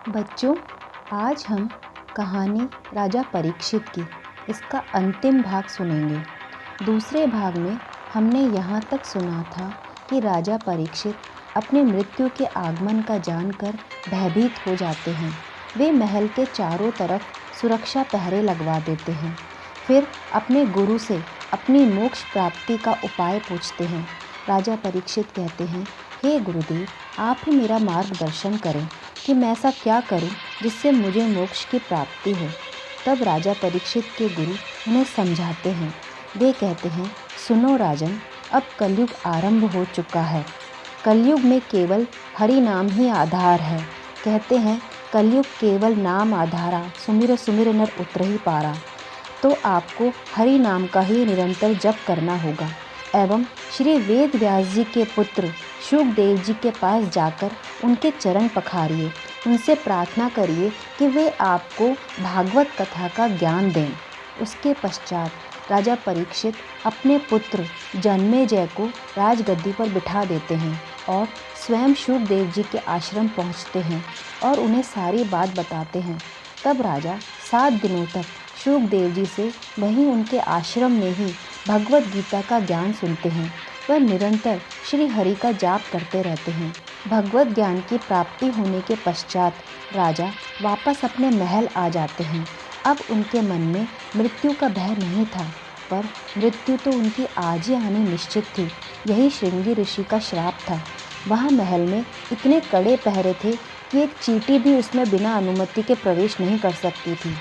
बच्चों, आज हम कहानी राजा परीक्षित की इसका अंतिम भाग सुनेंगे। दूसरे भाग में हमने यहाँ तक सुना था कि राजा परीक्षित अपने मृत्यु के आगमन का जानकर भयभीत हो जाते हैं। वे महल के चारों तरफ सुरक्षा पहरे लगवा देते हैं। फिर अपने गुरु से अपनी मोक्ष प्राप्ति का उपाय पूछते हैं। राजा परीक्षित कहते हैं, हे गुरुदेव, आप ही मेरा मार्गदर्शन करें कि मैं ऐसा क्या करूं जिससे मुझे मोक्ष की प्राप्ति हो। तब राजा परीक्षित के गुरु उन्हें समझाते हैं। वे कहते हैं, सुनो राजन, अब कलयुग आरंभ हो चुका है। कलयुग में केवल हरि नाम ही आधार है। कहते हैं, कलयुग केवल नाम आधारा, सुमिर सुमिर नर उतरहि पारा। तो आपको हरि नाम का ही निरंतर जप करना होगा एवं श्री वेद व्यास जी के पुत्र शुकदेव जी के पास जाकर उनके चरण पखारिए। उनसे प्रार्थना करिए कि वे आपको भागवत कथा का ज्ञान दें। उसके पश्चात राजा परीक्षित अपने पुत्र जन्मेजय को राजगद्दी पर बिठा देते हैं और स्वयं शुकदेव जी के आश्रम पहुंचते हैं और उन्हें सारी बात बताते हैं। तब राजा 7 दिनों तक शुकदेव जी से वहीं उनके आश्रम में ही भगवत गीता का ज्ञान सुनते हैं। वह निरंतर श्री हरि का जाप करते रहते हैं। भगवत ज्ञान की प्राप्ति होने के पश्चात राजा वापस अपने महल आ जाते हैं। अब उनके मन में मृत्यु का भय नहीं था, पर मृत्यु तो उनकी आज ही आनी निश्चित थी। यही श्रृंगी ऋषि का श्राप था। वहाँ महल में इतने कड़े पहरे थे कि एक चींटी भी उसमें बिना अनुमति के प्रवेश नहीं कर सकती थी।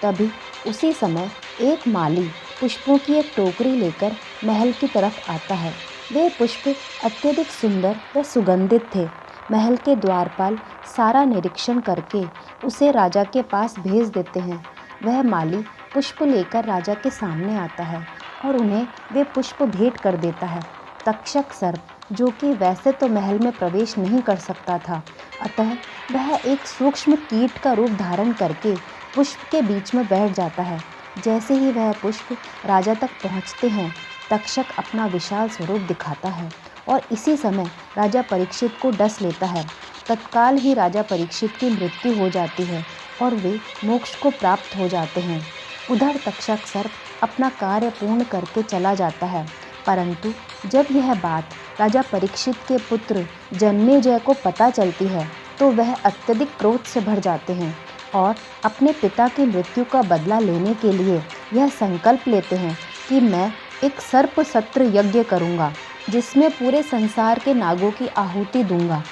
तभी उसी समय एक माली पुष्पों की एक टोकरी लेकर महल की तरफ आता है। वे पुष्प अत्यधिक सुंदर व सुगंधित थे। महल के द्वारपाल सारा निरीक्षण करके उसे राजा के पास भेज देते हैं। वह माली पुष्प लेकर राजा के सामने आता है और उन्हें वे पुष्प भेंट कर देता है। तक्षक सर्प, जो कि वैसे तो महल में प्रवेश नहीं कर सकता था, अतः वह एक सूक्ष्म कीट का रूप धारण करके पुष्प के बीच में बैठ जाता है। जैसे ही वह पुष्प राजा तक पहुंचते हैं, तक्षक अपना विशाल स्वरूप दिखाता है और इसी समय राजा परीक्षित को डस लेता है। तत्काल ही राजा परीक्षित की मृत्यु हो जाती है और वे मोक्ष को प्राप्त हो जाते हैं। उधर तक्षक सर्प अपना कार्य पूर्ण करके चला जाता है, परंतु जब यह बात राजा परीक्षित के पुत्र जन्मेजय को पता चलती है तो वह अत्यधिक क्रोध से भर जाते हैं और अपने पिता की मृत्यु का बदला लेने के लिए यह संकल्प लेते हैं कि मैं एक सर्प सत्र यज्ञ करूंगा, जिसमें पूरे संसार के नागों की आहुति दूंगा,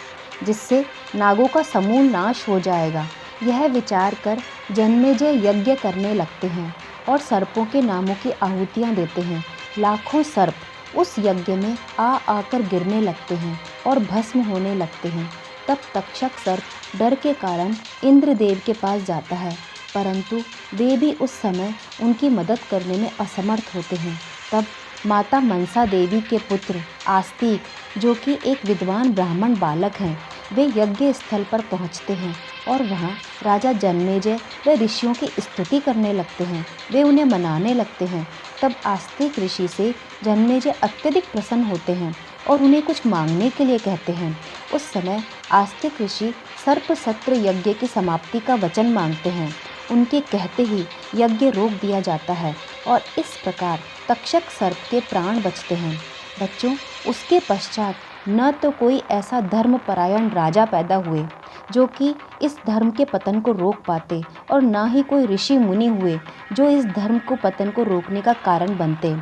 जिससे नागों का समूल नाश हो जाएगा। यह विचार कर जन्मेजय यज्ञ करने लगते हैं और सर्पों के नामों की आहुतियाँ देते हैं। लाखों सर्प उस यज्ञ में आकर गिरने लगते हैं और भस्म होने लगते हैं। तब तक्षक सर्प डर के कारण इंद्रदेव के पास जाता है, परंतु वे भी उस समय उनकी मदद करने में असमर्थ होते हैं। तब माता मनसा देवी के पुत्र आस्तिक, जो कि एक विद्वान ब्राह्मण बालक हैं, वे यज्ञ स्थल पर पहुंचते हैं और वहां राजा जन्मेजय व ऋषियों की स्तुति करने लगते हैं। वे उन्हें मनाने लगते हैं। तब आस्तिक ऋषि से जन्मेजय अत्यधिक प्रसन्न होते हैं और उन्हें कुछ मांगने के लिए कहते हैं। उस समय आस्तिक ऋषि सर्प सत्र यज्ञ की समाप्ति का वचन मांगते हैं। उनके कहते ही यज्ञ रोक दिया जाता है और इस प्रकार तक्षक सर्प के प्राण बचते हैं। बच्चों, उसके पश्चात न तो कोई ऐसा धर्मपरायण राजा पैदा हुए जो कि इस धर्म के पतन को रोक पाते और न ही कोई ऋषि मुनि हुए जो इस धर्म को पतन को रोकने का कारण बनते।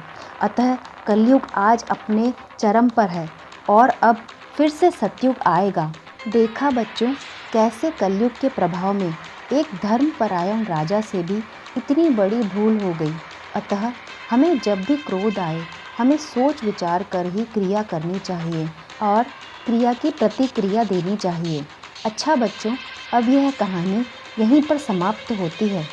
अतः कलयुग आज अपने चरम पर है और अब फिर से सतयुग आएगा। देखा बच्चों, कैसे कलयुग के प्रभाव में एक धर्मपरायण राजा से भी इतनी बड़ी भूल हो गई। अतः हमें जब भी क्रोध आए, हमें सोच विचार कर ही क्रिया करनी चाहिए और क्रिया की प्रतिक्रिया देनी चाहिए। अच्छा बच्चों, अब यह कहानी यहीं पर समाप्त होती है।